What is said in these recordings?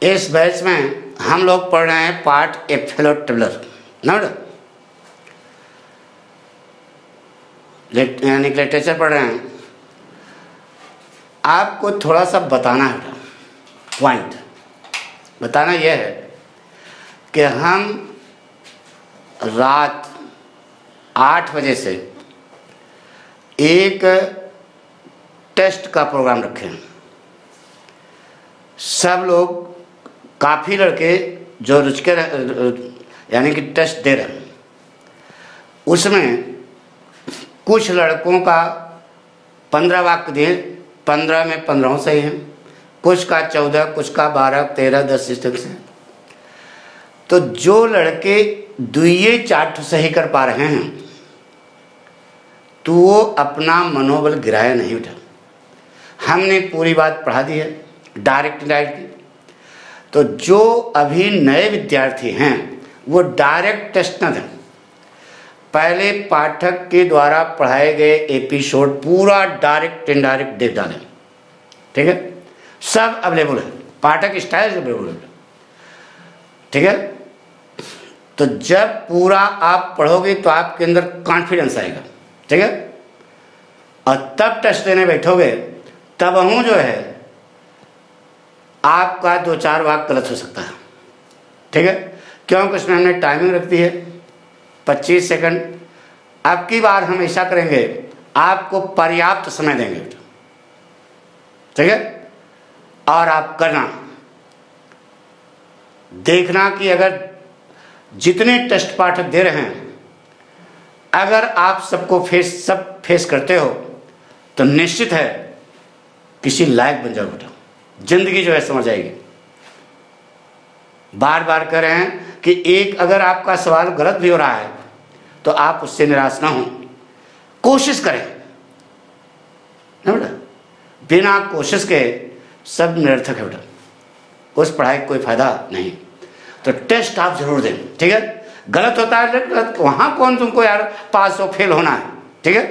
इस बैच में हम लोग पढ़ रहे हैं part A fellow traveller note, यानी लिटरेचर पढ़ रहे हैं। आपको थोड़ा सा बताना है, पॉइंट बताना यह है कि हम रात 8 बजे से एक टेस्ट का प्रोग्राम रखें। सब लोग, काफ़ी लड़के जो रुचिकर यानी कि टेस्ट दे रहे हैं, उसमें कुछ लड़कों का 15 वाक्य दिए, 15 में 15 सही हैं, कुछ का 14, कुछ का 12, 13, 10 इस तरह से। तो जो लड़के दुइये 4 सही कर पा रहे हैं तो वो अपना मनोबल गिराया नहीं उठा। हमने पूरी बात पढ़ा दी है डायरेक्ट इनडायरेक्ट की। तो जो अभी नए विद्यार्थी हैं वो डायरेक्ट टेस्ट न दें, पहले पाठक के द्वारा पढ़ाए गए एपिसोड पूरा डायरेक्ट इनडायरेक्ट देख डालें, ठीक है। सब अवेलेबल है, पाठक स्टाइल अवेलेबल है, ठीक है। तो जब पूरा आप पढ़ोगे तो आपके अंदर कॉन्फिडेंस आएगा, ठीक है। और तब टेस्ट देने बैठोगे तब हूँ जो है आपका 2-4 वाक्य गलत हो सकता है, ठीक है, क्योंकि उसमें हमने टाइमिंग रख दी है 25 सेकंड। अब की बार हम ऐसा करेंगे, आपको पर्याप्त समय देंगे, ठीक है। और आप करना, देखना कि अगर जितने टेस्ट पाठक दे रहे हैं अगर आप सबको फेस करते हो तो निश्चित है किसी लायक बन जाओगे, बेटा, जिंदगी जो है समझ आएगी। बार बार कह रहे हैं कि एक अगर आपका सवाल गलत भी हो रहा है तो आप उससे निराश ना हो, कोशिश करें ना बेटा। बिना कोशिश के सब निरर्थक है बेटा, उस पढ़ाई का कोई फायदा नहीं। तो टेस्ट आप जरूर दें, ठीक है। गलत होता है गलत, वहां कौन तुमको यार पास हो फेल होना है, ठीक है।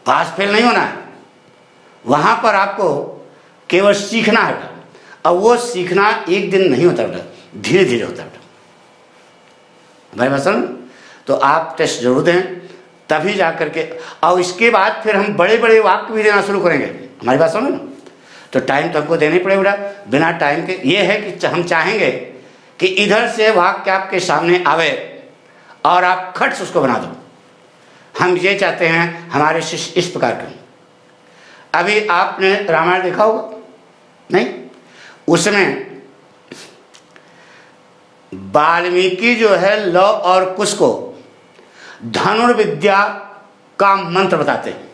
पास फेल नहीं होना है, वहां पर आपको केवल सीखना है बेटा। और वो सीखना एक दिन नहीं होता बेटा, धीरे धीरे होता है बेटा, भाई बसन। तो आप टेस्ट जरूर दें, तभी जा करके, और इसके बाद फिर हम बड़े बड़े वाक्य भी देना शुरू करेंगे। हमारी बात सुनो ना, तो टाइम तो हमको देना ही पड़ेगा। बिना टाइम के ये है कि हम चाहेंगे कि इधर से वाक्य आपके सामने आवे और आप खट से उसको बना दो। हम ये चाहते हैं हमारे शिष्य इस प्रकार के। अभी आपने रामायण देखा होगा नहीं, उसमें वाल्मीकि जो है लौ और कुश को धनुर्विद्या का मंत्र बताते हैं,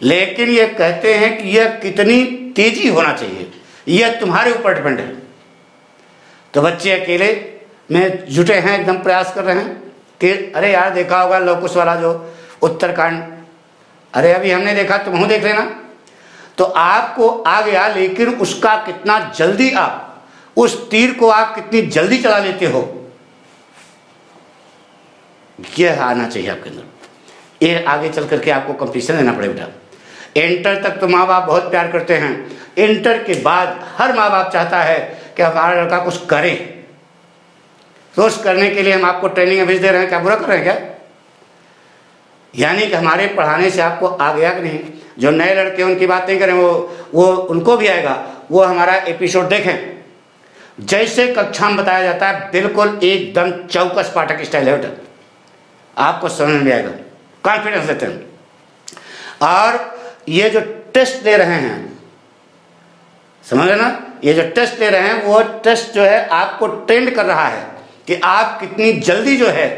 लेकिन ये कहते हैं कि यह कितनी तेजी होना चाहिए यह तुम्हारे ऊपर डिपेंड है। तो बच्चे अकेले में जुटे हैं, एकदम प्रयास कर रहे हैं कि अरे यार देखा होगा लौ कुश वाला जो उत्तरकांड, अरे अभी हमने देखा, तुम देख लेना। तो आपको आ गया, लेकिन उसका कितना जल्दी आप उस तीर को आप कितनी जल्दी चला लेते हो, यह आना चाहिए आपके अंदर। ये आगे चल करके आपको कंपटीशन देना पड़ेगा बेटा। इंटर तक तो माँ बाप बहुत प्यार करते हैं, इंटर के बाद हर माँ बाप चाहता है कि हमारा लड़का कुछ करे। तो उस करने के लिए हम आपको ट्रेनिंग अभी दे रहे हैं, क्या बुरा कर रहे हैं क्या? यानी कि हमारे पढ़ाने से आपको आ गया कि नहीं। जो नए लड़के उनकी बात नहीं करें, वो उनको भी आएगा, वो हमारा एपिसोड देखें। जैसे कक्षा में बताया जाता है बिल्कुल एकदम चौकस पाठक स्टाइल है बेटा, आपको समझ में आएगा, कॉन्फिडेंस देते हैं। और ये जो टेस्ट दे रहे हैं, समझ रहे ना, ये जो टेस्ट दे रहे हैं वो टेस्ट जो है आपको ट्रेंड कर रहा है कि आप कितनी जल्दी जो है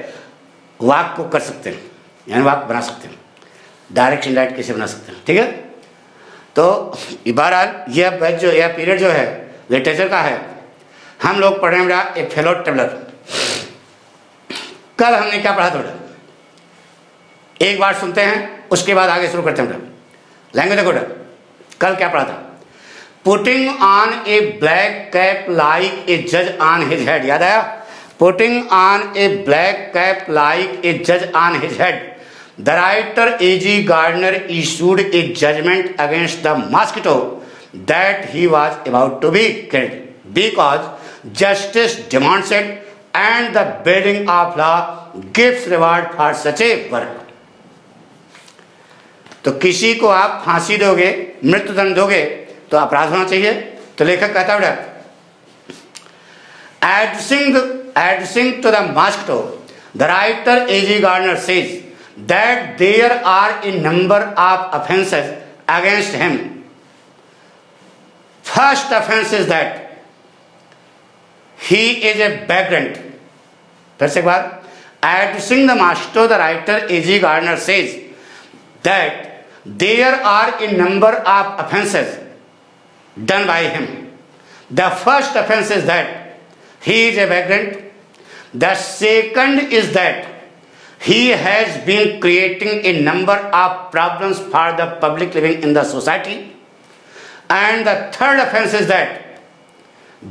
वाक्य को कर सकते हैं, यानी वाक्य बना सकते हैं, डायरेक्ट इनडायरेक्ट कैसे बना सकते हैं, ठीक है। तो बहरहाल यह पीरियड जो है लिटरेचर का है, हम लोग पढ़े मेरा ए फेलो ट्रेवलर। कल हमने क्या पढ़ा था बेटा, एक बार सुनते हैं उसके बाद आगे शुरू करते हैं बेटा। लैंग्वेज देखो बेटा, कल क्या पढ़ा था, putting on a black cap like a जज ऑन हिज हेड, याद आया? Putting on a black cap like a जज on his head, the writer A.G. Gardner issued a judgment against the mosquito that he was about to be killed because justice demands it and the building of law gives reward for such a work. तो किसी को आप फांसी दोगे, मृत्युदंड दोगे तो अपराध होना चाहिए। तो लेखक कहता है addressing to the mosquito, the writer A.G. Gardner says that there are a number of offences against him. First offense is that he is a vagrant. फिर से एक बार, addressing the mosquito, the writer A.G. Gardner says that there are a number of offences done by him. The first offense is that he is a vagrant. The second is that he has been creating a number of problems for the public living in the society. And the third offense is that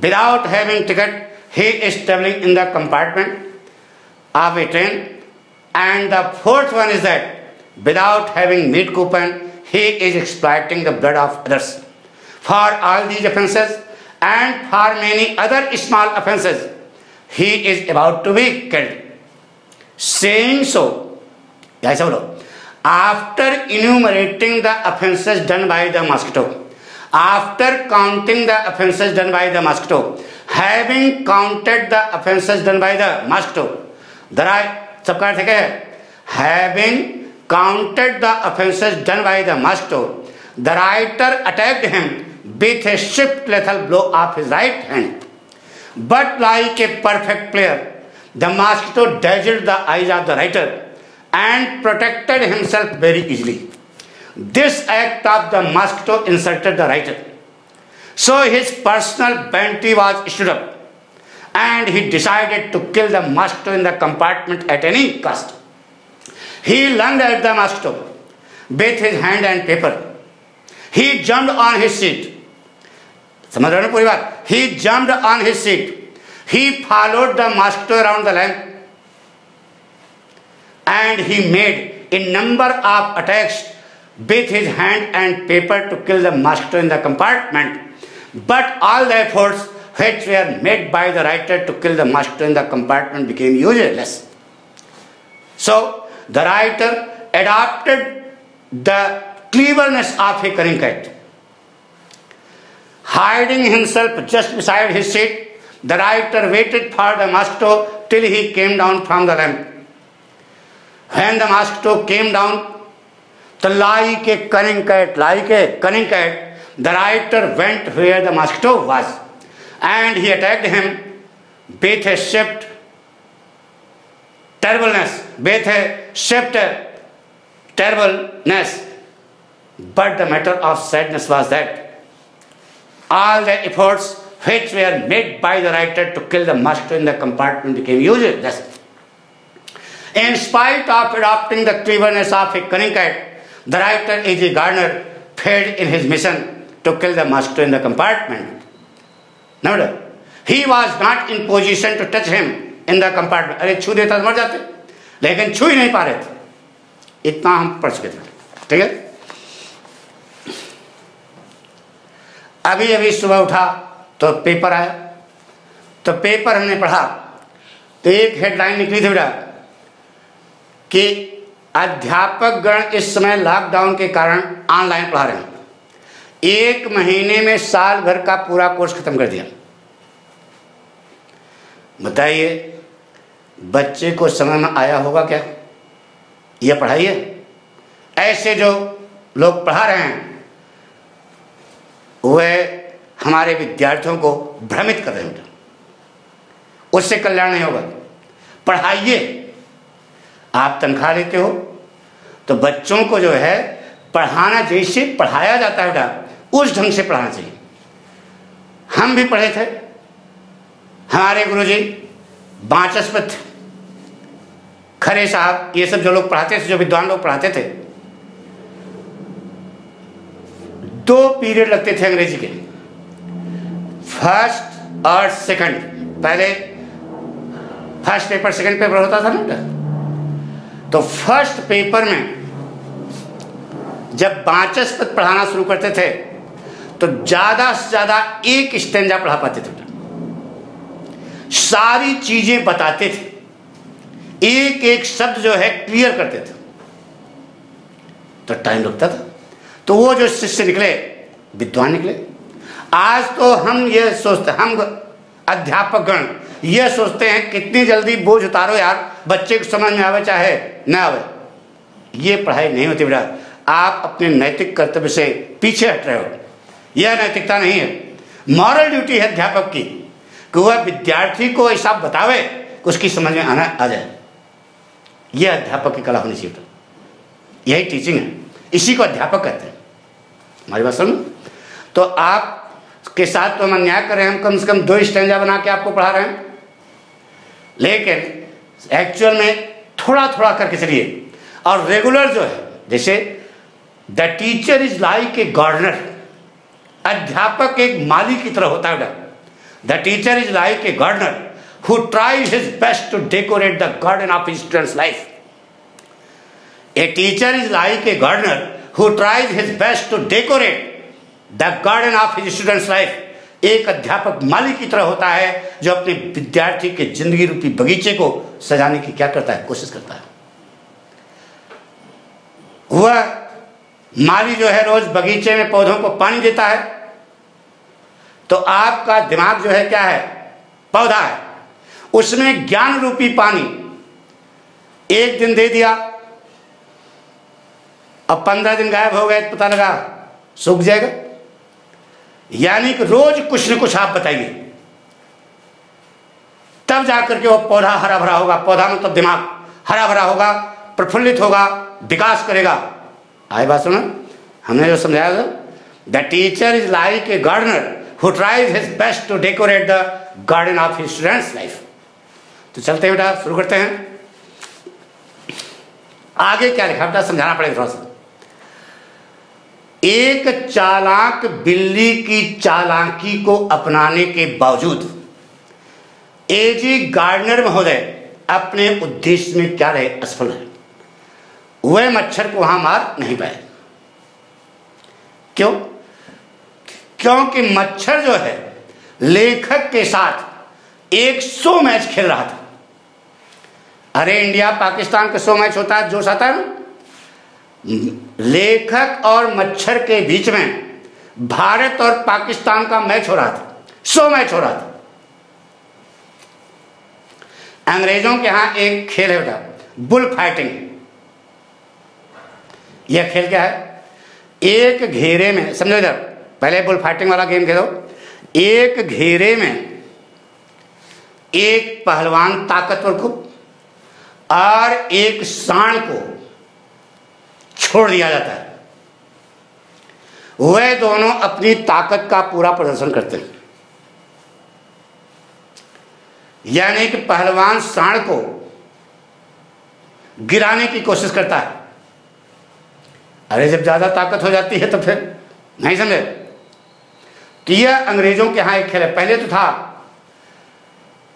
without having ticket, he is traveling in the compartment of a train. And the fourth one is that without having meat coupon, he is exploiting the blood of others. For all these offences and for many other small offences, he is about to be killed. Saying so, after enumerating the offences done by the mosquito, after counting the offences done by the mosquito, having counted the offences done by the mosquito, having counted the offences done by the mosquito, the writer attacked him with a swift lethal blow of his right hand. But like a perfect player, the mosquito dazzled the eyes of the writer and protected himself very easily. This act of the mosquito insulted the writer. So his personal bounty was stood up and he decided to kill the mosquito in the compartment at any cost. He lunged at the mosquito with his hand and paper. He jumped on his seat. समझ रहे हो पूरी बात? He jumped on his seat. He followed the mosquito around the lamp and he made a number of attacks with his hand and paper to kill the mosquito in the compartment. But all the efforts which were made by the writer to kill the mosquito in the compartment became useless. So the writer adopted the cleverness of a cunning cat. Hiding himself just beside his seat, the writer waited for the mosquito till he came down from the lamp. When the mosquito came down, like a cunning cat, the writer went where the mosquito was, and he attacked him with a swift terribleness. But the matter of sadness was that all the efforts which were made by the writer to kill the mosquito in the compartment became useless. In spite of adopting the cleverness of a cunning cat, the writer A.G. Gardner failed in his mission to kill the mosquito in the compartment. Now, he was not in position to touch him in the compartment. अरे छू देता तो मर जाते, लेकिन छू ही नहीं पा रहे थे, इतना हम पढ़ चुके थे। ठीक है, अभी अभी सुबह उठा तो पेपर आया, तो पेपर हमने पढ़ा तो एक हेडलाइन निकली थी बेटा कि अध्यापक गण इस समय लॉकडाउन के कारण ऑनलाइन पढ़ा रहे हैं। 1 महीने में साल भर का पूरा कोर्स खत्म कर दिया। बताइए बच्चे को समझ में आया होगा क्या यह पढ़ाई है? ऐसे जो लोग पढ़ा रहे हैं वह हमारे विद्यार्थियों को भ्रमित कर रहे हैं। उससे कल्याण नहीं होगा। पढ़ाइए, आप तनख्वाह लेते हो तो बच्चों को जो है पढ़ाना जैसे पढ़ाया जाता है बेटा उस ढंग से पढ़ाना चाहिए। हम भी पढ़े थे, हमारे गुरुजी बाचस्पति खरे साहब, ये सब जो लोग पढ़ाते थे, जो विद्वान लोग पढ़ाते थे, 2 पीरियड लगते थे अंग्रेजी के, फर्स्ट और सेकंड। पहले फर्स्ट पेपर सेकंड पेपर होता था ना, तो फर्स्ट पेपर में जब बाचस्पति पढ़ाना शुरू करते थे तो ज्यादा से ज्यादा एक स्टैंजा पढ़ा पाते थे, सारी चीजें बताते थे, एक एक शब्द जो है क्लियर करते थे, तो टाइम लगता था। तो वो जो शिष्य निकले विद्वान निकले। आज तो हम ये सोचते, हम अध्यापक गण ये सोचते हैं कितनी जल्दी बोझ उतारो यार, बच्चे को समझ में आवे चाहे न आवे। ये पढ़ाई नहीं होती बेटा, आप अपने नैतिक कर्तव्य से पीछे हट रहे हो, यह नैतिकता नहीं है। मॉरल ड्यूटी है अध्यापक की कि वह विद्यार्थी को ऐसा बतावे कि उसकी समझ में आना आ जाए। यह अध्यापक की कला होनी चाहिए, यही टीचिंग है, इसी को अध्यापक कहते हैं। हमारी बात सुन। तो आप के साथ तो हम अन्याय कर रहे हैं, हम कम से कम 2 स्टैंजा बना के आपको पढ़ा रहे हैं, लेकिन एक्चुअल में थोड़ा थोड़ा करके चलिए। और रेगुलर जो है, जैसे the teacher is like a gardener, अध्यापक एक माली की तरह होता है। The teacher is like a gardener who tries his best to decorate the garden of his students life. A teacher is like a gardener who tries his best to decorate the garden of his student's life। एक अध्यापक माली की तरह होता है जो अपने विद्यार्थी के जिंदगी रूपी बगीचे को सजाने की क्या करता है, कोशिश करता है। वह माली जो है रोज बगीचे में पौधों को पानी देता है, तो आपका दिमाग जो है क्या है, पौधा है, उसमें ज्ञान रूपी पानी एक दिन दे दिया, अब 15 दिन गायब हो गए, पता लगा सूख जाएगा। यानी कि रोज कुछ न कुछ आप बताइए, तब जाकर के वो पौधा हरा भरा होगा। पौधा मतलब दिमाग हरा भरा होगा, प्रफुल्लित होगा, विकास करेगा। आई बात सुनो, हमने जो समझाया था, the teacher is like a gardener who tries his best to decorate the garden of his students life. तो चलते हैं बेटा, शुरू करते हैं। आगे क्या लिखा बेटा, समझाना पड़ेगा थोड़ा सा। एक चालाक बिल्ली की चालाकी को अपनाने के बावजूद एजी गार्डनर महोदय अपने उद्देश्य में क्या रहे, असफल है। वह मच्छर को वहां मार नहीं पाए। क्यों? क्योंकि मच्छर जो है लेखक के साथ 100 मैच खेल रहा था। अरे इंडिया पाकिस्तान का 100 मैच होता है, जोश आता है ना। लेखक और मच्छर के बीच में भारत और पाकिस्तान का मैच हो रहा था, 100 मैच हो रहा था। अंग्रेजों के यहां एक खेल है बेटा, बुल फाइटिंग। यह खेल क्या है, एक घेरे में, समझो इधर, पहले बुल फाइटिंग वाला गेम खेलो। एक घेरे में एक पहलवान ताकतवर को और एक सांड को छोड़ दिया जाता है। वह दोनों अपनी ताकत का पूरा प्रदर्शन करते हैं। यानी कि पहलवान सांड को गिराने की कोशिश करता है। अरे जब ज्यादा ताकत हो जाती है तो फिर नहीं समझे। तो यह अंग्रेजों के यहां एक खेल है। पहले तो था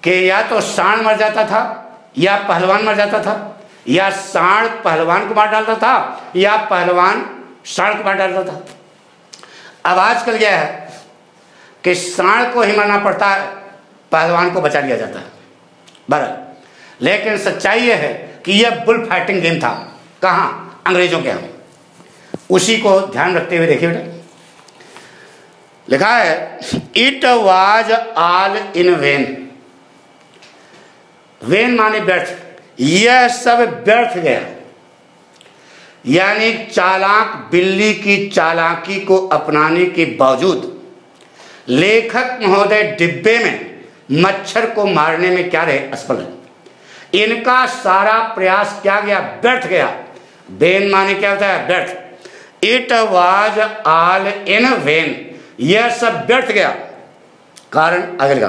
कि या तो सांड मर जाता था या पहलवान मर जाता था, या सांड पहलवान को मार डालता था या पहलवान सांड को मार डालता था। अब आजकल क्या है कि सांड को ही मरना पड़ता है, पहलवान को बचा लिया जाता है। बराबर। लेकिन सच्चाई यह है कि यह बुल फाइटिंग गेम था। कहाँ? अंग्रेजों के यहाँ। उसी को ध्यान रखते हुए देखिए बेटा, लिखा है it was all in when. When माने व्यर्थ, यह सब व्यर्थ गया। यानी चालाक बिल्ली की चालाकी को अपनाने के बावजूद लेखक महोदय डिब्बे में मच्छर को मारने में क्या रहे, असफल है। इनका सारा प्रयास क्या गया, व्यर्थ गया। वेन माने क्या होता है, व्यर्थ। It was all in when, यह सब व्यर्थ गया। कारण अगले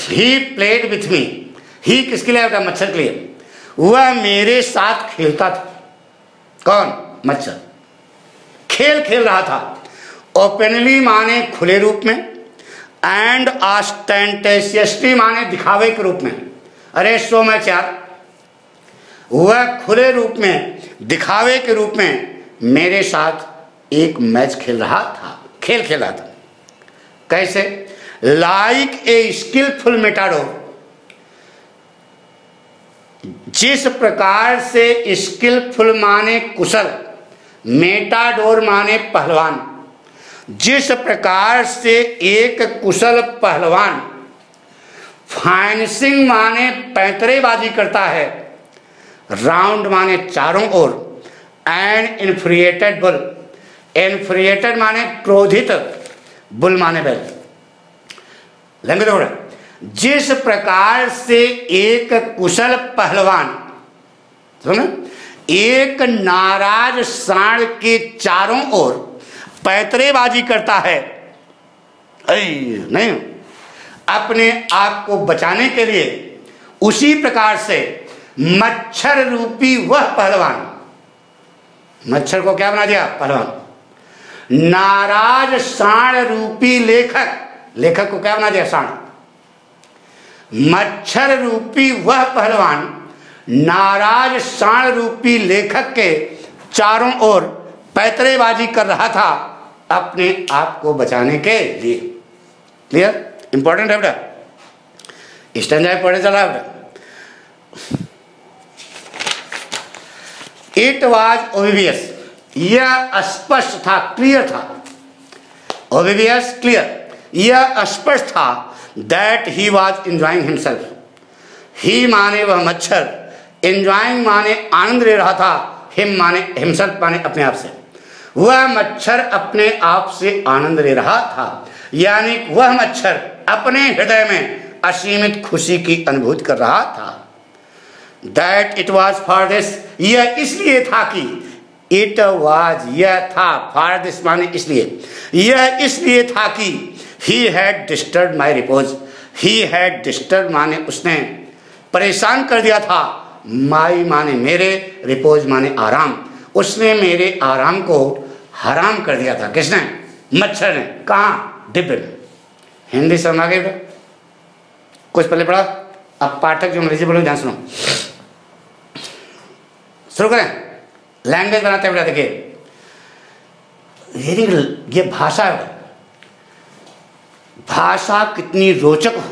ही प्लेड विथ मी। ही किसके लिए होता है, मच्छर के लिए। वह मेरे साथ खेलता था। कौन? मच्छर। खेल खेल रहा था। ओपनली माने खुले रूप में, एंड ऑस्टेंटेशियसली माने दिखावे के रूप में। अरे 100 मैच यार। वह खुले रूप में, दिखावे के रूप में मेरे साथ एक मैच खेल रहा था, खेल खेल रहा था। कैसे? लाइक ए स्किलफुल मेटाडोर, जिस प्रकार से स्किलफुल माने कुशल, मेटाडोर माने पहलवान, जिस प्रकार से एक कुशल पहलवान फाइंसिंग माने पैंतरेबाजी करता है, राउंड माने चारों ओर, एंड इन्फ्रिएटेड बुल, इन्फ्रिएटेड माने क्रोधित, बुल माने बैल, लेंगे थोड़ा। जिस प्रकार से एक कुशल पहलवान, सुनो, एक नाराज सांड के चारों ओर पैतरेबाजी करता है, नहीं, अपने आप को बचाने के लिए, उसी प्रकार से मच्छर रूपी वह पहलवान, मच्छर को क्या बना दिया? पहलवान। नाराज सांड रूपी लेखक, लेखक को क्या बना दिया? सांड। मच्छर रूपी वह पहलवान नाराज सांड रूपी लेखक के चारों ओर पैतरेबाजी कर रहा था अपने आप को बचाने के लिए। क्लियर? इंपॉर्टेंट है बेटा, स्टैंजा पढ़े चला बेटा। इट वॉज ओबिवियस, यह स्पष्ट था, क्लियर था, ओबिवियस क्लियर, यह स्पष्ट था that he was enjoying himself, he माने वह मच्छर, एंजॉइंग माने आनंद ले रहा था, हिम माने हिमसेल्फ माने अपने आप से, वह मच्छर अपने आप से आनंद ले रहा था, यानी वह मच्छर अपने हृदय में असीमित खुशी की अनुभूति कर रहा था। That it was for this, यह इसलिए था कि, इट वॉज यह था, फॉर दिस माने इसलिए, यह इसलिए था कि he had disturb my repose, he had disturb माने उसने परेशान कर दिया था, माई माने मेरे, रिपोज माने आराम, उसने मेरे आराम को हराम कर दिया था। किसने? मच्छर ने। कहाँ? डिब्बे में। हिंदी समझ आ गई बेटा? कुछ पहले पढ़ा, अब पाठक जो अंग्रेजी बोलो ध्यान सुनो। शुरू करें, लैंग्वेज बनाते बेटा। देखिए ये भाषा है, भाषा कितनी रोचक हो,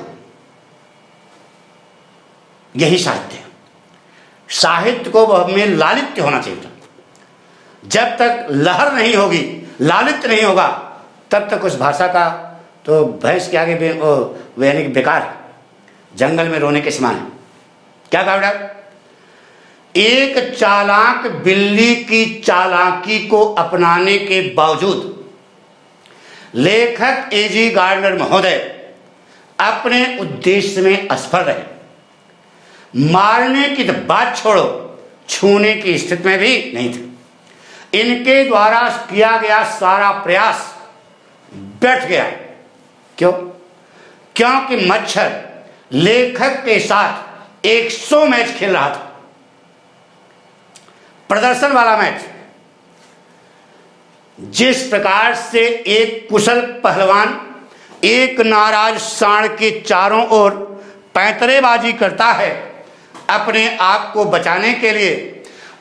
यही साहित्य है। साहित्य को हमें लालित्य होना चाहिए। जब तक लहर नहीं होगी, लालित्य नहीं होगा, तब तक उस भाषा का तो भैंस के आगे यानी कि बेकार है, जंगल में रोने के समान है। क्या कहा बेटा? एक चालाक बिल्ली की चालाकी को अपनाने के बावजूद लेखक एजी गार्डनर महोदय अपने उद्देश्य में असफल रहे। मारने की तो बात छोड़ो, छूने की स्थिति में भी नहीं थे। इनके द्वारा किया गया सारा प्रयास व्यर्थ गया। क्यों? क्योंकि मच्छर लेखक के साथ 100 मैच खेल रहा था, प्रदर्शन वाला मैच। जिस प्रकार से एक कुशल पहलवान एक नाराज सांड के चारों ओर पैंतरेबाजी करता है अपने आप को बचाने के लिए,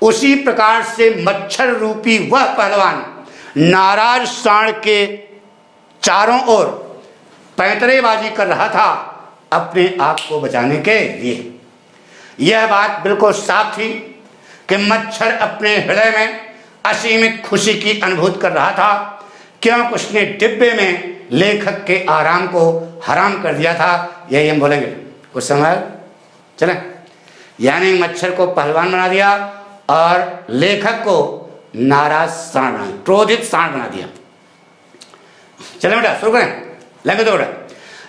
उसी प्रकार से मच्छर रूपी वह पहलवान नाराज सांड के चारों ओर पैंतरेबाजी कर रहा था अपने आप को बचाने के लिए। यह बात बिल्कुल साफ थी कि मच्छर अपने हृदय में असीमित खुशी की अनुभूति कर रहा था, क्योंकि उसने डिब्बे में लेखक के आराम को हराम कर दिया था। यही हम बोलेंगे। कुछ समझ चले? यानी मच्छर को पहलवान बना दिया और लेखक को नाराज सांड बना, क्रोधित सांड बना दिया। चले बेटा, शुरू करें। लगे तो बेटा।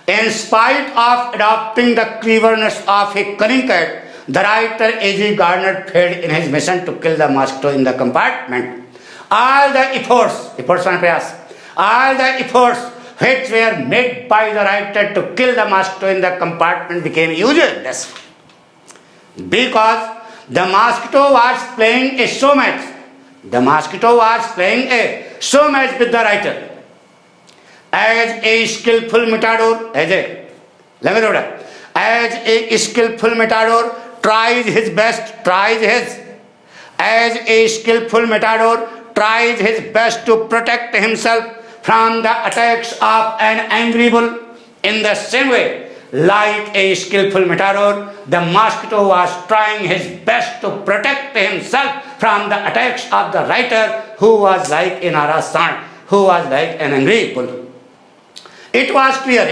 In spite of adopting the cleverness of a cunning cat, the writer A.G. Gardner failed in his mission to kill the mosquito in the compartment. All the efforts which were made by the writer to kill the mosquito in the compartment became useless, because the mosquito was playing a show match. The mosquito was playing a show match with the writer. As a skillful matador tries his best to protect himself from the attacks of an angry bull. In the same way, like a skillful matador, the mosquito was trying his best to protect himself from the attacks of the rider, who was like a naraz sant, who was like an angry bull. It was clear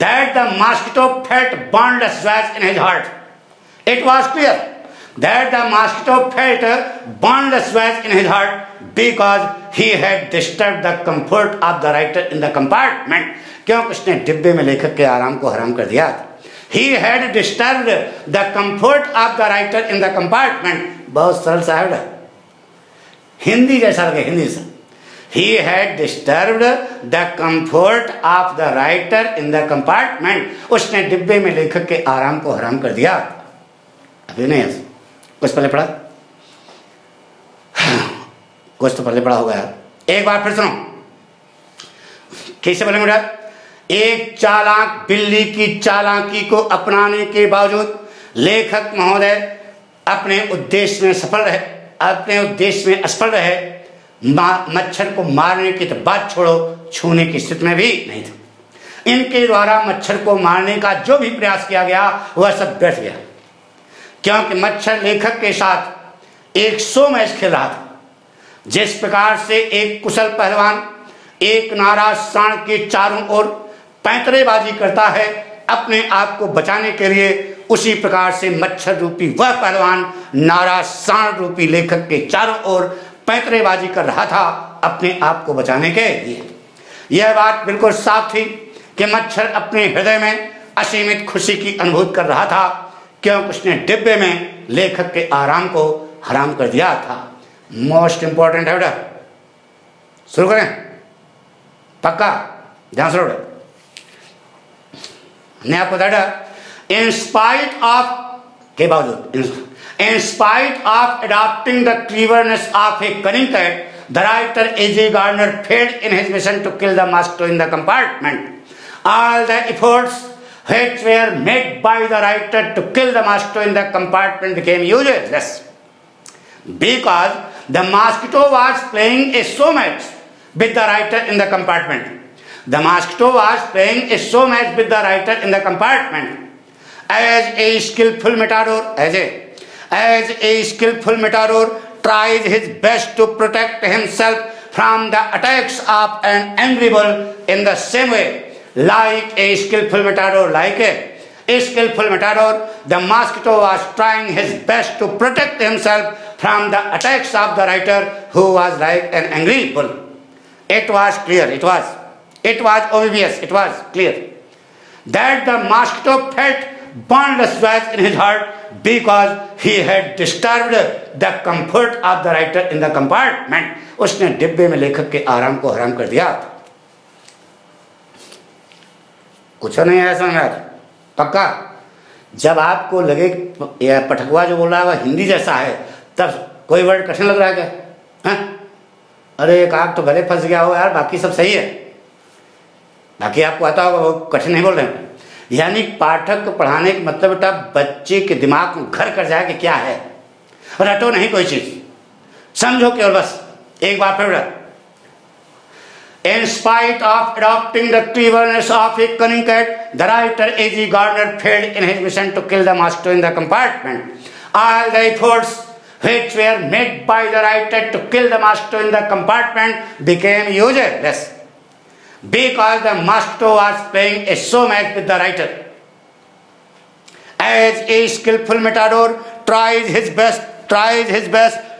that the mosquito felt boundless joy in his heart. It was clear that the mosquito felt boundless joy in his heart because he had disturbed the comfort of the writer in the compartment. क्योंकि उसने डिब्बे में लेखक के आराम को हराम कर दिया। He had disturbed the comfort of the writer in the compartment. बहुत सरल सा है, हिंदी जैसा लगे, हिंदी से। He had disturbed the comfort of the writer in the compartment. उसने डिब्बे में लेखक के आराम को हराम कर दिया। अभी नहीं, कुछ पहले पढ़ा, कुछ तो पहले पढ़ा होगा यार। एक बार फिर सुनो, कैसे बोले मेरा? एक चालाक बिल्ली की चालाकी को अपनाने के बावजूद लेखक महोदय अपने उद्देश्य में असफल रहे। मच्छर को मारने की तो बात छोड़ो, छूने की स्थिति में भी नहीं थे। इनके द्वारा मच्छर को मारने का जो भी प्रयास किया गया वह सब व्यर्थ गया, क्योंकि मच्छर लेखक के साथ 100 मैच खेल रहा था। जिस प्रकार से एक कुशल पहलवान एक नाराज सांड के चारों ओर पैंतरेबाजी करता है अपने आप को बचाने के लिए, उसी प्रकार से मच्छर रूपी वह पहलवान नाराज सांड रूपी लेखक के चारों ओर पैंतरेबाजी कर रहा था अपने आप को बचाने के लिए। यह बात बिल्कुल साफ थी कि मच्छर अपने हृदय में असीमित खुशी की अनुभूति कर रहा था, क्योंकि उसने डिब्बे में लेखक के आराम को हराम कर दिया था। मोस्ट इंपॉर्टेंट है बेटा, शुरू करें, पक्का ध्यान से बेटा। ने आपको बताया, इन स्पाइट ऑफ के बावजूद, in spite of adopting the cleverness of a cunning cat, the writer A.J. Gardner failed in his mission to kill the mosquito in the compartment. All the efforts which were made by the writer to kill the mosquito in the compartment became useless, because the mosquito was playing a show match with the writer in the compartment. The mosquito was playing a show match with the writer in the compartment. As a skillful matador tries his best to protect himself from the attacks of an angry bull, in the same way, like a skillful matador, the mosquito was trying his best to protect himself from the attacks of the writer, who was like an angry bull. It was clear, it was obvious, it was clear that the mosquito felt boundless joy in his heart because he had disturbed the comfort of the writer in the compartment. उसने डिब्बे में लेखक के आराम को हराम कर दिया। कुछ नहीं है समझ में, पक्का। जब आपको लगे यह पठकुआ जो बोल रहा है वह हिंदी जैसा है, तब कोई वर्ड कठिन लग रहा है क्या? अरे एक आग तो गले फंस गया हो यार, बाकी सब सही है, बाकी आपको आता होगा, वो कठिन नहीं बोल रहे हैं। यानी पाठक को पढ़ाने का मतलब बेटा बच्चे के दिमाग में घर कर जाए कि क्या है, रटो नहीं कोई चीज, समझो केवल बस। एक बार फिर, in spite of adopting the cleverness of a cunning cat, the writer A.J. Gardner failed in his mission to kill the mosquito in the compartment. All the efforts which were made by the writer to kill the mosquito in the compartment became useless, because the mosquito was playing a show match with the writer. As a skillful matador tries his best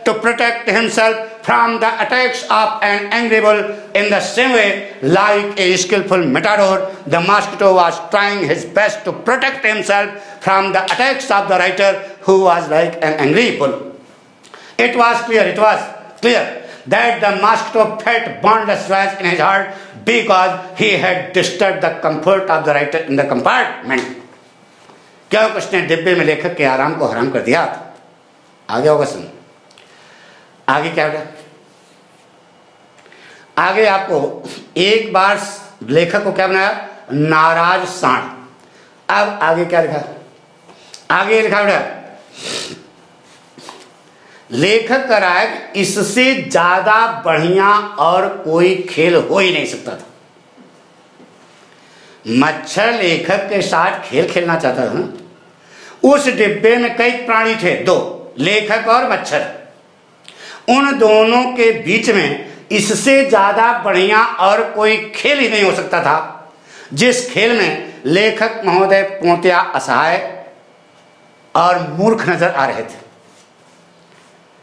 to protect himself from the attacks of an angry bull, in the same way, like a skillful matador, the mosquito was trying his best to protect himself from the attacks of the writer, who was like an angry bull. It was clear that the mosquito felt boundless joy in his heart because he had disturbed the comfort of the writer in the compartment. क्योंकि उसने डिब्बे में लेखक के आराम को हराम कर दिया। आगे होगा सुन, आगे क्या होगा? आगे आपको एक बार लेखक को क्या बनाया? नाराज सांड। अब आगे क्या लिखा? आगे लिखा बेटा, लेखक कह रहा है कि इससे ज्यादा बढ़िया और कोई खेल हो ही नहीं सकता था। मच्छर लेखक के साथ खेल खेलना चाहता था ना। उस डिब्बे में कई प्राणी थे, दो, लेखक और मच्छर। उन दोनों के बीच में इससे ज्यादा बढ़िया और कोई खेल ही नहीं हो सकता था, जिस खेल में लेखक महोदय पूर्णतया असहाय और मूर्ख नजर आ रहे थे।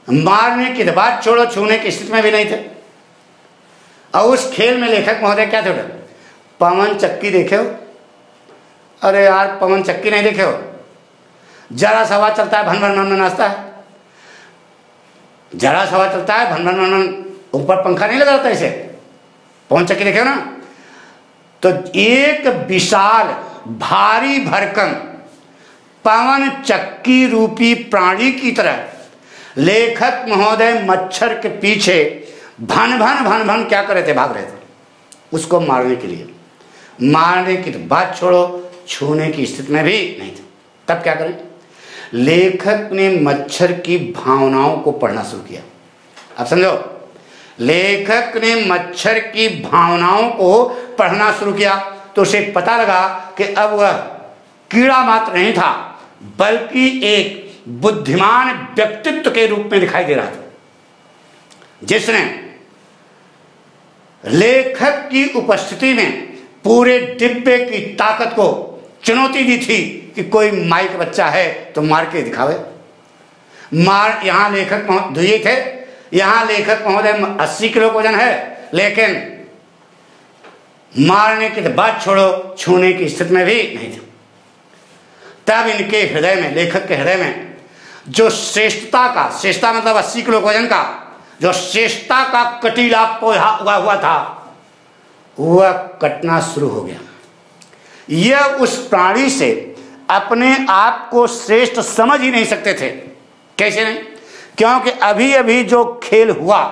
मारने की बात छोड़ो, छूने की स्थिति में भी नहीं थे। और उस खेल में लेखक महोदय क्या थे? पवन चक्की देखे हो? अरे यार, पवन चक्की नहीं देखे हो? जरा सा हवा चलता है, भन भन भन भन नाचता है। जरा सा हवा चलता है, भन भन भन भन, ऊपर पंखा नहीं लगा होता इसे। पवन चक्की देखे हो ना? तो एक विशाल भारी भरकम पवन चक्की रूपी प्राणी की तरह लेखक महोदय मच्छर के पीछे भन भन भन भन क्या कर रहे थे? भाग रहे थे उसको मारने के लिए। मारने की तो बात छोड़ो, छूने की स्थिति में भी नहीं थे। तब क्या करें? लेखक ने मच्छर की भावनाओं को पढ़ना शुरू किया। अब समझो, लेखक ने मच्छर की भावनाओं को पढ़ना शुरू किया तो उसे पता लगा कि अब वह कीड़ा मात्र नहीं था, बल्कि एक बुद्धिमान व्यक्तित्व के रूप में दिखाई दे रहा था, जिसने लेखक की उपस्थिति में पूरे डिब्बे की ताकत को चुनौती दी थी कि कोई माइक बच्चा है तो मार के दिखावे। यहां लेखक दुई थे, यहां लेखक महोदय 80 किलो वजन है, लेकिन मारने की बात छोड़ो, छूने की स्थिति में भी नहीं थे। तब इनके हृदय में, लेखक के हृदय में जो श्रेष्ठता मतलब 80 किलो वजन का जो श्रेष्ठता का कटीला पौधा उगा हुआ था, वह कटना शुरू हो गया। यह उस प्राणी से अपने आप को श्रेष्ठ समझ ही नहीं सकते थे। कैसे नहीं? क्योंकि अभी अभी जो खेल हुआ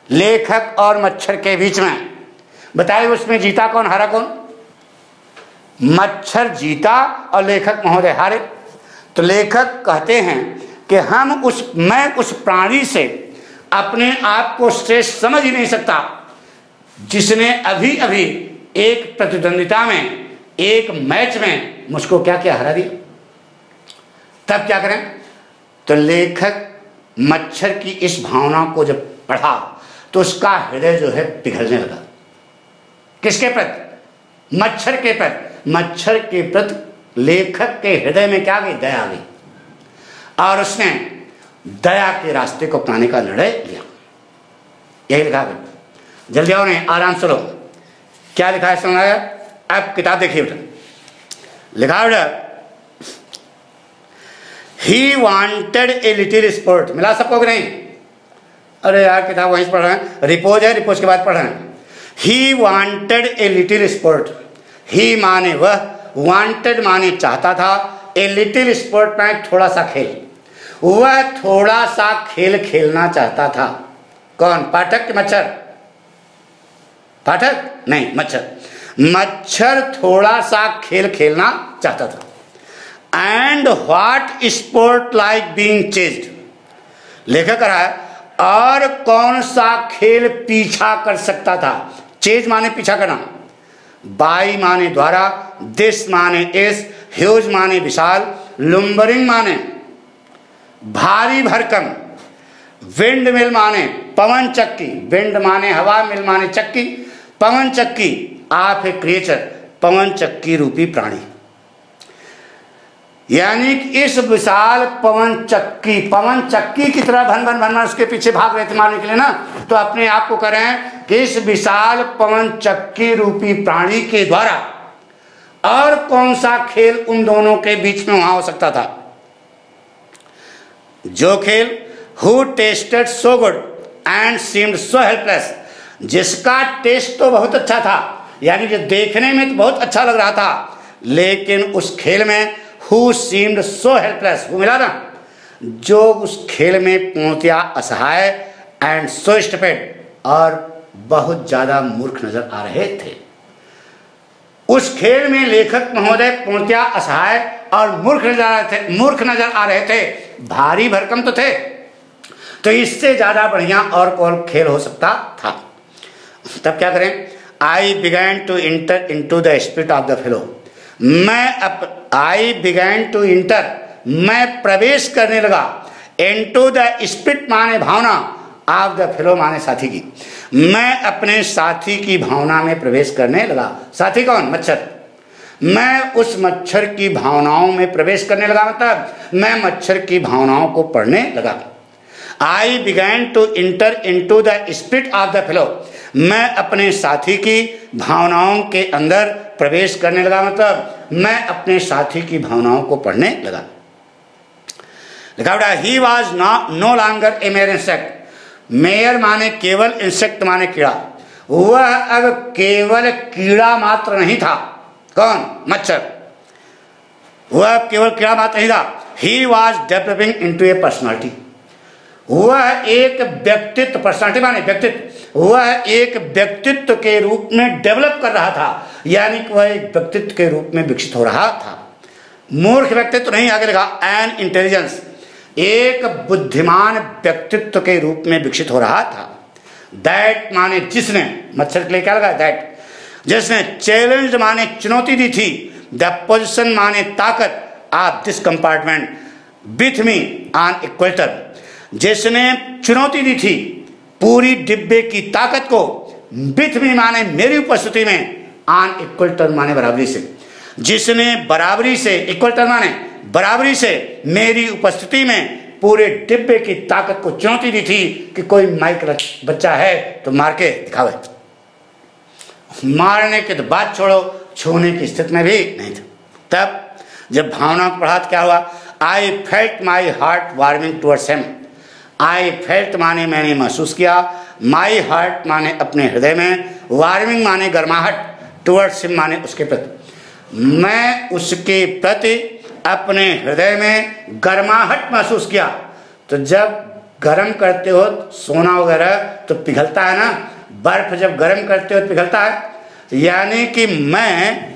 लेखक और मच्छर के बीच में, बताइए उसमें जीता कौन, हारा कौन? मच्छर जीता और लेखक महोदय हारे। तो लेखक कहते हैं कि मैं उस प्राणी से अपने आप को श्रेष्ठ समझ ही नहीं सकता, जिसने अभी अभी एक प्रतिद्वंदिता में, एक मैच में मुझको क्या क्या हरा दिया। तब क्या करें? तो लेखक मच्छर की इस भावना को जब पढ़ा तो उसका हृदय जो है पिघलने लगा। किसके प्रति? मच्छर के प्रति। मच्छर के प्रति लेखक के हृदय में क्या आ गई? दया आ गई, और उसने दया के रास्ते को अपनाने का निर्णय लिया। यही लिखा है। जल्दी आओ, नहीं आराम से लो। क्या लिखा है सुना है? अब किताब देखिए बेटा। लिखा है ही वांटेड ए लिटिल स्पोर्ट। मिला सबको कि नहीं? अरे यार, किताब वहीं से पढ़ रहे हैं, रिपोज है, रिपोज के बाद पढ़ रहे हैं। He wanted a little sport. He माने वह, वांटेड माने चाहता था, ए लिटिल स्पोर्ट में थोड़ा सा खेल। वह थोड़ा सा खेल खेलना चाहता था। कौन? पाठक के मच्छर? पाठक नहीं, मच्छर। मच्छर थोड़ा सा खेल खेलना चाहता था। And what sport like being chased. लेखक कह रहा है, और कौन सा खेल पीछा कर सकता था? चेज माने पीछा करना, बाई माने द्वारा, दिस माने इस, ह्यूज माने विशाल, लुम्बरिंग माने भारी भरकम, विंड मिल माने पवन चक्की, विंड माने हवा, मिल माने चक्की, पवन चक्की, आप है क्रिएचर, पवन चक्की रूपी प्राणी। यानी कि इस विशाल पवन चक्की की तरह भन भन भन भन उसके पीछे भाग रहे थे मारने के लिए ना। तो अपने आप को कह रहे हैं कि इस विशाल पवन चक्की रूपी प्राणी के द्वारा और कौन सा खेल उन दोनों के बीच में वहां हो सकता था? जो खेल who tested so good and seemed so helpless, जिसका टेस्ट तो बहुत अच्छा था, यानी जो देखने में तो बहुत अच्छा लग रहा था, लेकिन उस खेल में हु सीम्ड सो हेल्पलेस, वो मिला ना, जो उस खेल में पूर्णतया असहाय एंड सो स्टूपिड, और बहुत ज्यादा मूर्ख नजर आ रहे थे। उस खेल में लेखक महोदय पूर्णतया असहाय और मूर्ख नजर आ रहे थे। भारी भरकम तो थे, तो इससे ज़्यादा बढ़िया और कौन खेल हो सकता था। तब क्या करें? I began to enter into the spirit of the fellow. I began to enter, मैं प्रवेश करने लगा, इनटू द स्पिरिट माने भावना, ऑफ द फेलो माने साथी की। मैं अपने साथी की भावना में प्रवेश करने लगा। साथी कौन? मच्छर। मैं उस मच्छर की भावनाओं में प्रवेश करने लगा, मतलब मैं मच्छर की भावनाओं को पढ़ने लगा। I began to enter into the spirit of the fellow, मैं अपने साथी की भावनाओं के अंदर प्रवेश करने लगा, मतलब मैं अपने साथी की भावनाओं को पढ़ने लगा। लिखा हुआ he was no longer a mere insect. Mere माने केवल, इंसेक्ट माने कीड़ा। वह अब केवल कीड़ा मात्र नहीं था। कौन? मच्छर। वह अब केवल कीड़ा मात्र नहीं था। He was developing into A personality. वह एक व्यक्तित्व, पर्सनालिटी माने व्यक्तित्व, वह एक व्यक्तित्व के रूप में डेवलप कर रहा था, यानी कि वह एक व्यक्तित्व के रूप में विकसित हो रहा था। मूर्ख व्यक्तित्व नहीं, आगे लिखा एन इंटेलिजेंस, एक बुद्धिमान व्यक्तित्व के रूप में विकसित हो रहा था। दैट माने जिसने, मच्छर के लिए क्या लगा? दैट। जिसने चैलेंज माने चुनौती दी थी, द पोजिशन माने ताकत of this compartment with me on equator. जिसने चुनौती दी थी पूरी डिब्बे की ताकत को, विथ मी माने मेरी उपस्थिति में, ऑन इक्वेटर माने बराबरी से। जिसने बराबरी से, इक्वेटर माने बराबरी से, मेरी उपस्थिति में पूरे डिब्बे की ताकत को चुनौती दी थी कि कोई माइक बच्चा है तो मार के दिखावे। मारने के तो बात छोड़ो, छूने की स्थिति में भी नहीं था। तब जब भावना को पढ़ा तो क्या हुआ? I felt my heart warming towards him. I felt माने मैंने महसूस किया, माई हार्ट माने अपने हृदय में, वार्मिंग माने गर्माहट, टुवर्ड्स हिम माने उसके प्रति। मैं उसके प्रति अपने हृदय में गर्माहट महसूस किया। तो जब गर्म करते हो सोना वगैरह तो पिघलता है ना, बर्फ जब गर्म करते हो तो पिघलता है, यानी कि मैं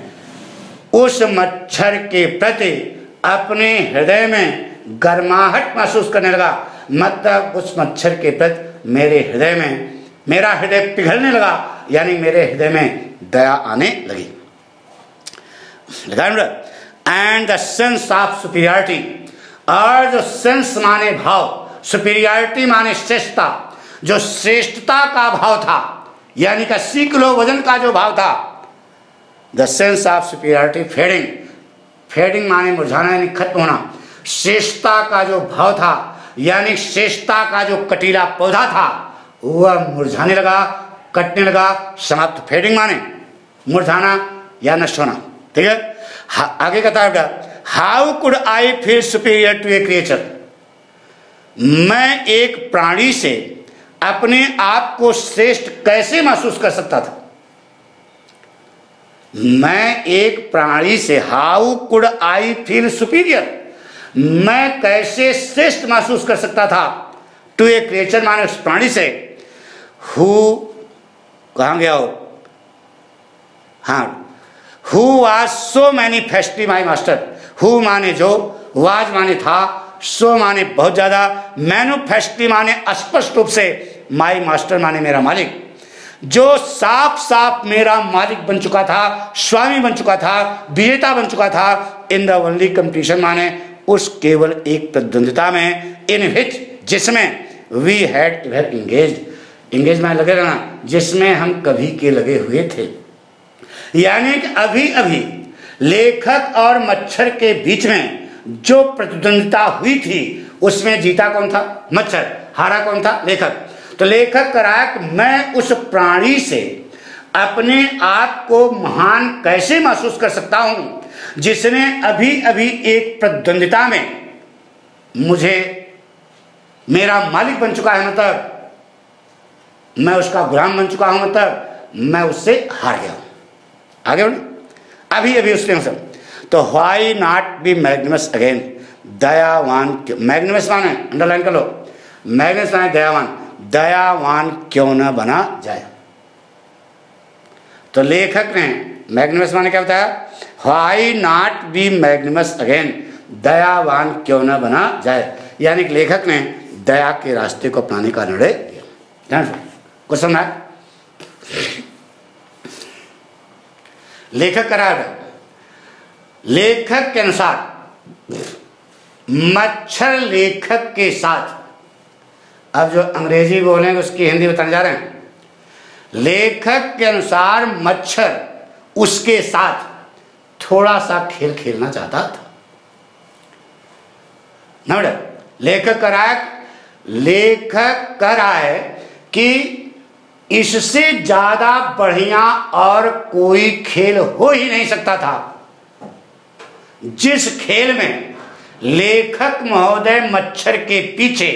उस मच्छर के प्रति अपने हृदय में गर्माहट महसूस करने लगा, मतलब उस मच्छर के प्रति मेरे हृदय में, मेरा हृदय पिघलने लगा, यानी मेरे हृदय में दया आने लगी। And the sense of superiority, और जो सेंस माने भाव, सुपीरियरिटी माने श्रेष्ठता, जो श्रेष्ठता का भाव था, यानी कि 80 किलो वजन का जो भाव था, the sense of superiority fading, fading माने मुरझाना यानी खत्म होना, श्रेष्ठता का जो भाव था, यानी श्रेष्ठता का जो कटीला पौधा था वह मुरझाने लगा, कटने लगा, समाप्त। फेडिंग माने मुरझाना या नष्ट होना, ठीक है। आगे कहता है how could I feel superior to a creature. मैं एक प्राणी से अपने आप को श्रेष्ठ कैसे महसूस कर सकता था? मैं एक प्राणी से, how could I feel superior, मैं कैसे श्रेष्ठ महसूस कर सकता था टू ए क्रिएचर माने उस प्राणी से, हु, कहां गया हो, हाँ, who was so manifestly my master. Who माने जो, वाज माने था, सो माने बहुत ज्यादा, मैनिफेस्टली माने स्पष्ट रूप से, माई मास्टर माने मेरा मालिक, जो साफ साफ मेरा मालिक बन चुका था, स्वामी बन चुका था, विजेता बन चुका था। इन द ओनली कंपटीशन माने उस केवल एक प्रतिद्वंदिता में, इन विच जिसमें, वी हैड एंगेज्ड, एंगेज में लगे रहना, जिसमें हम कभी के लगे हुए थे। यानी कि अभी अभी लेखक और मच्छर के बीच में जो प्रतिद्वंदिता हुई थी उसमें जीता कौन था? मच्छर। हारा कौन था? लेखक। तो लेखक कराया कि मैं उस प्राणी से अपने आप को महान कैसे महसूस कर सकता हूं जिसने अभी अभी एक प्रतिद्वंदिता में मुझे मेरा मालिक बन चुका है, मतलब मैं उसका गुलाम बन चुका हूं, मतलब मैं उससे हार गया हूं। आगे बढ़े, अभी अभी उसने सब। तो व्हाई नॉट बी मैग्निमस अगेन, दयावान। मैग्निमस माने अंडरलाइन कर लो, मैग्निमस माने दयावान, दयावान क्यों न बना जाए। तो लेखक ने मैग्निमस माने क्या बताया? व्हाई नॉट बी मैग्निमस अगेन, दयावान क्यों न बना जाए। यानी कि लेखक ने दया के रास्ते को अपनाने का निर्णय लिया। ध्यान से कुछ समझ आया? लेखक करा रहा, लेखक के अनुसार मच्छर लेखक के साथ, अब जो अंग्रेजी बोलेंगे उसकी हिंदी बताने जा रहे हैं। लेखक के अनुसार मच्छर उसके साथ थोड़ा सा खेल खेलना चाहता था। ना बेटा, लेखक कह रहा है कि इससे ज्यादा बढ़िया और कोई खेल हो ही नहीं सकता था, जिस खेल में लेखक महोदय मच्छर के पीछे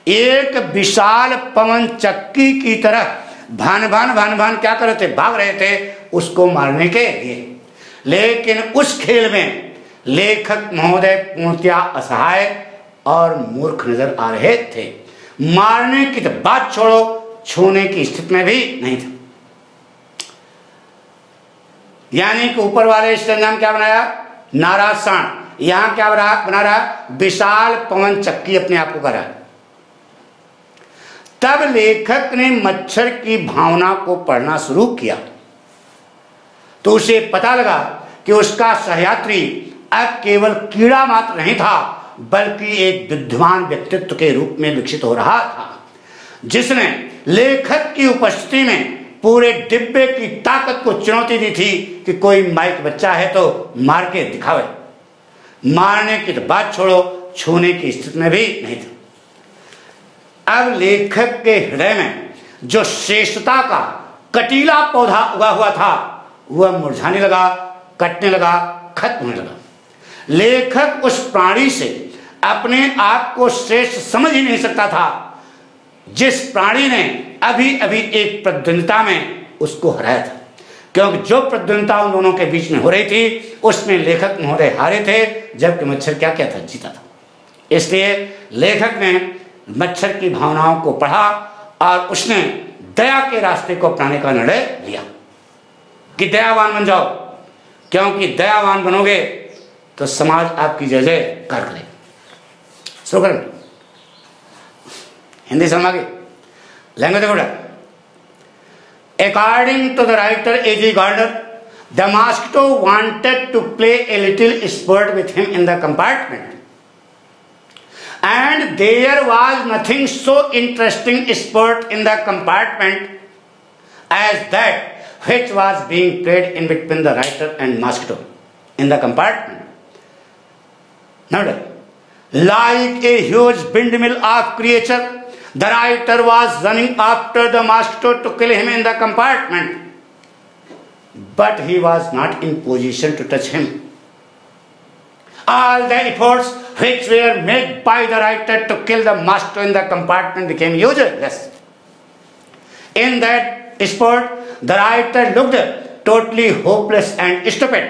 एक विशाल पवन चक्की की तरह भान भान क्या कर रहे थे, भाग रहे थे उसको मारने के लिए। लेकिन उस खेल में लेखक महोदय पूर्णतया असहाय और मूर्ख नजर आ रहे थे। मारने की तो बात छोड़ो, छूने की स्थिति में भी नहीं था। यानी कि ऊपर वाले स्टेंजाम क्या बनाया, नाराज सांड, यहां क्या बना रहा, विशाल पवन चक्की अपने आप को करा। तब लेखक ने मच्छर की भावना को पढ़ना शुरू किया तो उसे पता लगा कि उसका सहयात्री अब केवल कीड़ा मात्र नहीं था, बल्कि एक विद्वान व्यक्तित्व के रूप में विकसित हो रहा था, जिसने लेखक की उपस्थिति में पूरे डिब्बे की ताकत को चुनौती दी थी कि कोई माइक बच्चा है तो मार के दिखावे। मारने की तो बात छोड़ो, छूने की स्थिति में भी नहीं था। अब लेखक के हृदय में जो श्रेष्ठता का कटीला पौधा उगा हुआ था वह मुरझाने लगा, कटने लगा, खत्म होने लगा। लेखक उस प्राणी से अपने आप को श्रेष्ठ समझ ही नहीं सकता था जिस प्राणी ने अभी अभी एक प्रतिद्वंदिता में उसको हराया था, क्योंकि जो प्रतिद्वंदिता उन दोनों के बीच में हो रही थी उसमें लेखक महोदय हारे थे, जबकि मच्छर क्या था, जीता था। इसलिए लेखक ने मच्छर की भावनाओं को पढ़ा और उसने दया के रास्ते को अपनाने का निर्णय लिया कि दयावान बन जाओ, क्योंकि दयावान बनोगे तो समाज आपकी जय जयकार करेगा। शुरू करें, हिंदी समझ गए, language good. According to the writer A.G. Gardner, the mosquito wanted to play a little sport with him in the compartment. And there was nothing so interesting sport in the compartment as that which was being played in between the writer and mosquito in the compartment. Now, like a huge windmill of creature, the writer was running after the mosquito to kill him in the compartment, but he was not in position to touch him. All the efforts which were made by the writer to kill the mosquito in the compartment became useless. In that sport, the writer looked totally hopeless and stupid.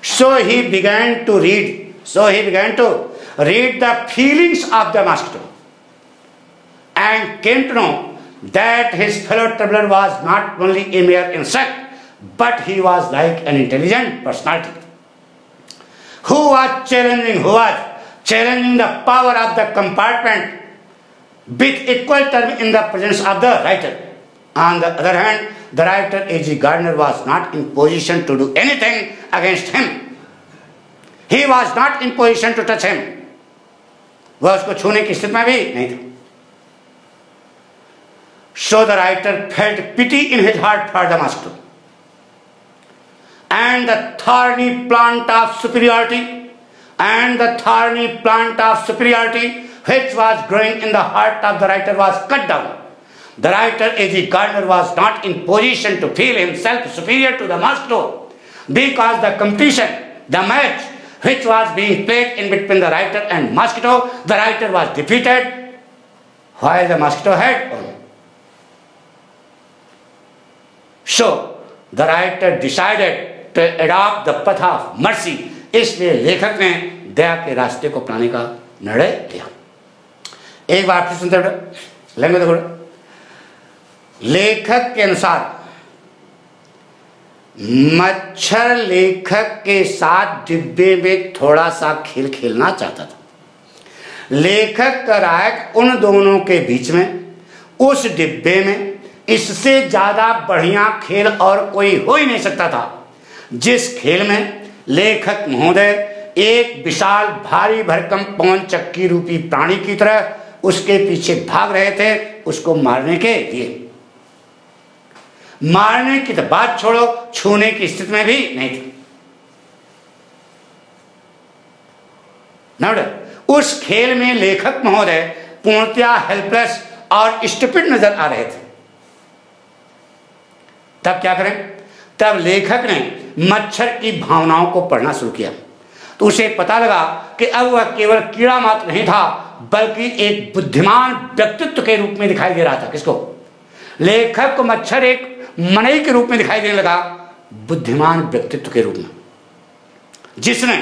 So he began to read the feelings of the mosquito and came to know that his fellow traveler was not only a mere insect, but he was like an intelligent personality who was challenging the power of the compartment with equal term in the presence of the writer. On the other hand, the writer A.G. Gardner was not in position to do anything against him. He was not in position to touch him. वह उसको छूने की स्थिति में भी नहीं था. So the writer felt pity in his heart for the mosquito, and the thorny plant of superiority, which was growing in the heart of the writer was cut down. The writer A.G. Gardner was not in position to feel himself superior to the mosquito, because the competition, the match which was being played in between the writer and mosquito, the writer was defeated while the mosquito had won. So the writer decided to adopt the path of mercy. इसलिए लेखक ने दया के रास्ते को अपनाने का निर्णय लिया. एक बार फिर सुनते लैंग्वेज देखो. लेखक के अनुसार मच्छर लेखक के साथ डिब्बे में थोड़ा सा खेल खेलना चाहता था, लेखक का रायक उन दोनों के बीच में, उस डिब्बे में इससे ज्यादा बढ़िया खेल और कोई हो ही नहीं सकता था, जिस खेल में लेखक महोदय एक विशाल भारी भरकम पवन चक्की रूपी प्राणी की तरह उसके पीछे भाग रहे थे, उसको मारने के लिए। मारने की तो बात छोड़ो, छूने की स्थिति में भी नहीं थे। उस खेल में लेखक महोदय पूर्णतया हेल्पलेस और स्टूपिड नजर आ रहे थे। तब क्या करें? तब लेखक ने मच्छर की भावनाओं को पढ़ना शुरू किया, तो उसे पता लगा कि अब वह केवल कीड़ा मात्र नहीं था, बल्कि एक बुद्धिमान व्यक्तित्व के रूप में दिखाई दे रहा था। किसको? लेखक को मच्छर एक मनई के रूप में दिखाई देने लगा, बुद्धिमान व्यक्तित्व के रूप में, जिसने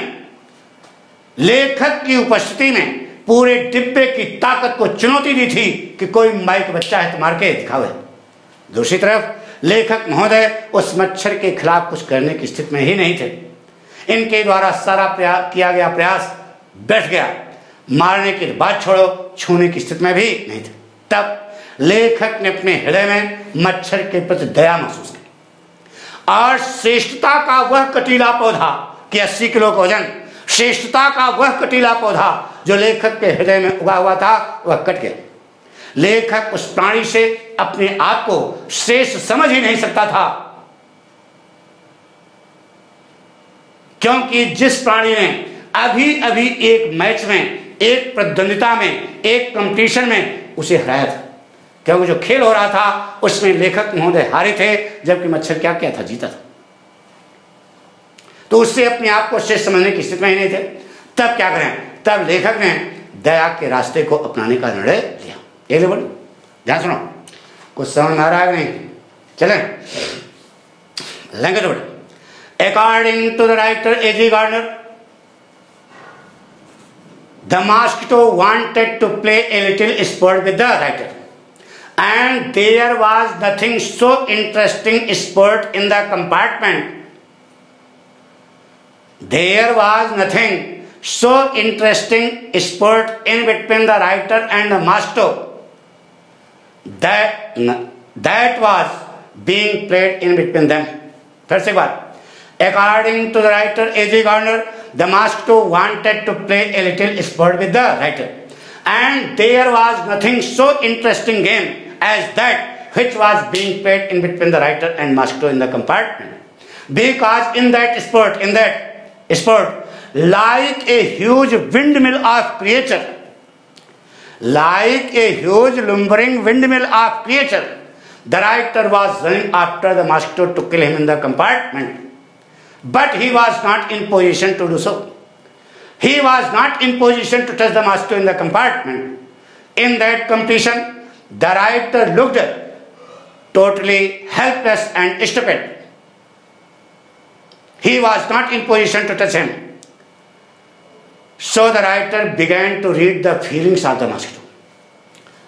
लेखक की उपस्थिति में पूरे डिब्बे की ताकत को चुनौती दी थी कि कोई माइक बच्चा है तो मार के दिखावे। दूसरी तरफ लेखक महोदय उस मच्छर के खिलाफ कुछ करने की स्थिति में ही नहीं थे। इनके द्वारा सारा किया गया प्रयास बैठ गया, मारने की बात छोड़ो, छूने की स्थिति में भी नहीं थे। तब लेखक ने अपने हृदय में मच्छर के प्रति दया महसूस की और श्रेष्ठता का वह कटीला पौधा कि 80 किलो का वजन, श्रेष्ठता का वह कटीला पौधा जो लेखक के हृदय में उगा हुआ था, वह कट गया। लेखक उस प्राणी से अपने आप को श्रेष्ठ समझ ही नहीं सकता था, क्योंकि जिस प्राणी ने अभी अभी एक मैच में, एक प्रतिद्वंदिता में, एक कंपटीशन में उसे हराया था, क्योंकि जो खेल हो रहा था उसमें लेखक महोदय हारे थे, जबकि मच्छर क्या किया था? जीता था। तो उससे अपने आप को श्रेष्ठ समझने की स्थिति में ही नहीं थे। तब क्या करें? तब लेखक ने दया के रास्ते को अपनाने का निर्णय लिया। ये बोल, ध्यान सुनो, कुछ समझ में आ रहा है नहीं? चलें लैंग्वेज बोल। According to the writer A.G. Gardner, the mosquito wanted to play a little sport with the writer, and there was nothing so interesting sport in the compartment. There was nothing so interesting sport in between the writer and the mosquito that was being played in between them. फिर से एक बार। According to the writer A.G. Gardner, the mosquito wanted to play a little sport with the writer, and there was nothing so interesting game as that which was being played in between the writer and mosquito in the compartment, because in that sport, like a huge windmill of creature, like a huge lumbering windmill of creature, the writer was running after the mosquito to kill him in the compartment. But he was not in position to do so. He was not in position to touch the mosquito in the compartment. In that competition, the writer looked totally helpless and stupid. He was not in position to touch him. So the writer began to read the feelings of the mosquito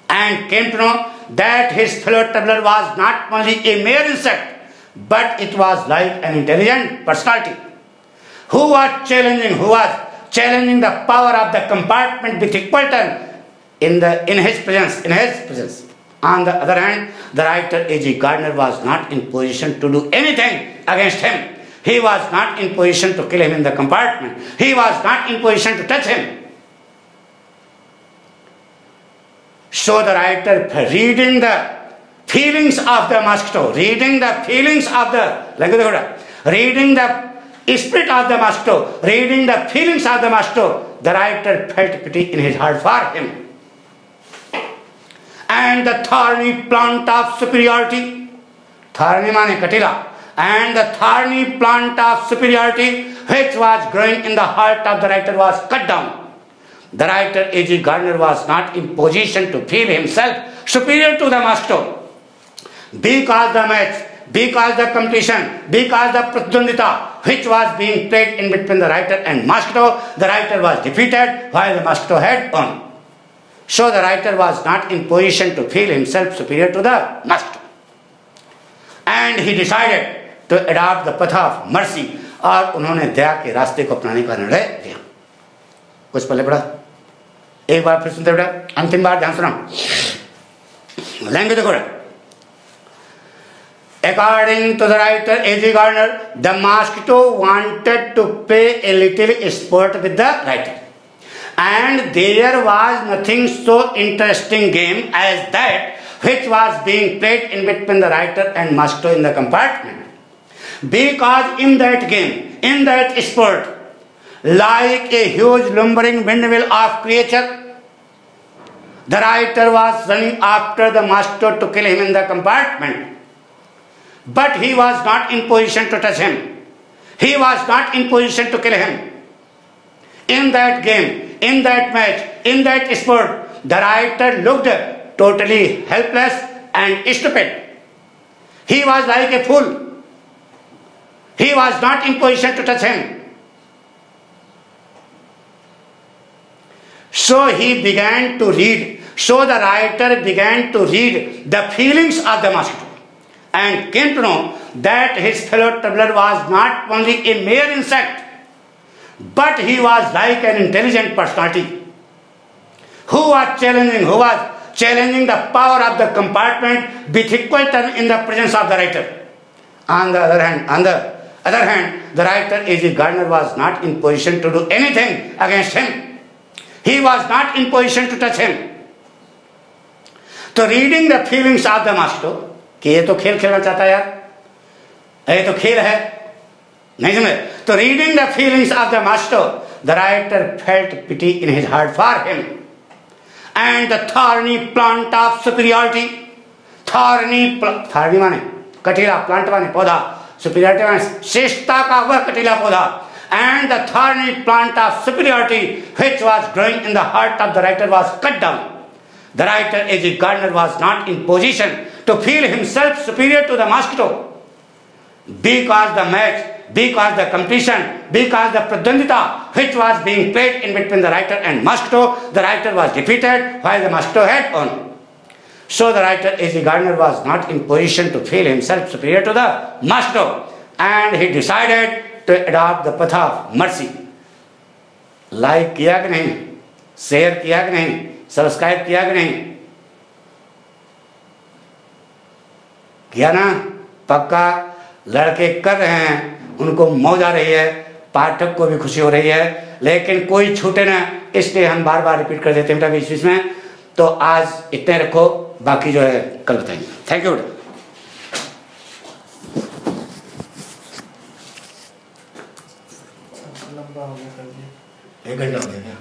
and came to know that his fellow traveler was not only a mere insect, but it was like an intelligent personality who was challenging the power of the compartment with equal turn in his presence. On the other hand, the writer A.G. Gardner was not in position to do anything against him. He was not in position to kill him in the compartment. He was not in position to touch him. So the writer, reading the feelings of the mosquito, reading the spirit of the mosquito, reading the feelings of the mosquito, the writer felt pity in his heart for him. And the thorny plant of superiority, thorny mane katila, and the thorny plant of superiority which was growing in the heart of the writer was cut down. The writer A.G. Gardner was not in position to feel himself superior to the mosquito, because the match, because the competition, because the pratundita which was being played in between the writer and mosquito, the writer was defeated while the mosquito had won. So the writer was not in position to feel himself superior to the mosquito, and he decided to adopt the path of mercy, और उन्होंने दया के रास्ते को अपनाने का निर्णय लिया। कुछ पहले पढ़ा एक बार फिर सुनते बेटा, अंतिम बार ध्यान सुना, लैंग्वेज देखो। According to the writer A.G. Gardner, the mosquito wanted to play a little sport with the writer, and there was nothing so interesting game as that which was being played in between the writer and mosquito in the compartment. Because in that game, in that sport, like a huge lumbering windmill of creature, the writer was running after the mosquito to kill him in the compartment. But he was not in position to touch him. He was not in position to kill him. In that game, in that match, in that sport, the writer looked totally helpless and stupid. He was like a fool. He was not in position to touch him. So he began to read. So the writer began to read the feelings of the mosquito, and came to know that his fellow traveler was not only a mere insect, but he was like an intelligent personality who was challenging the power of the compartment with equal turn in the presence of the writer. On the other hand, the writer A.G. Gardner was not in position to do anything against him. He was not in position to touch him. So reading the feelings of the mosquito, कि ये तो खेल खेलना चाहता है यार, ये तो खेल है, नहीं समझे? तो reading the feelings of the master, the writer felt pity in his heart for him and the thorny plant of superiority, thorny माने कटीला, प्लांट माने पौधा, सुपीरियरिटी माने श्रेष्ठता का वह कटीला पौधा, and the thorny plant of superiority which was growing in the heart of the writer was cut down. The writer A.G. Gardner was not in position to feel himself superior to the mosquito, because the match, because the competition, because the pradandita which was being played in between the writer and mosquito, the writer was defeated while the mosquito had won. So the writer A.G. Gardner was not in position to feel himself superior to the mosquito, and he decided to adopt the path of mercy. Like किया कि नहीं, share किया कि नहीं, subscribe किया कि नहीं, किया ना? पक्का लड़के कर रहे हैं, उनको मौज आ रही है, पाठक को भी खुशी हो रही है, लेकिन कोई छूटे ना, इसलिए हम बार बार रिपीट कर देते हैं बेटा बीच में. तो आज इतने रखो, बाकी जो है कल बताएंगे. थैंक यू बेटा. लंबा हो गया, 1 घंटा हो गया.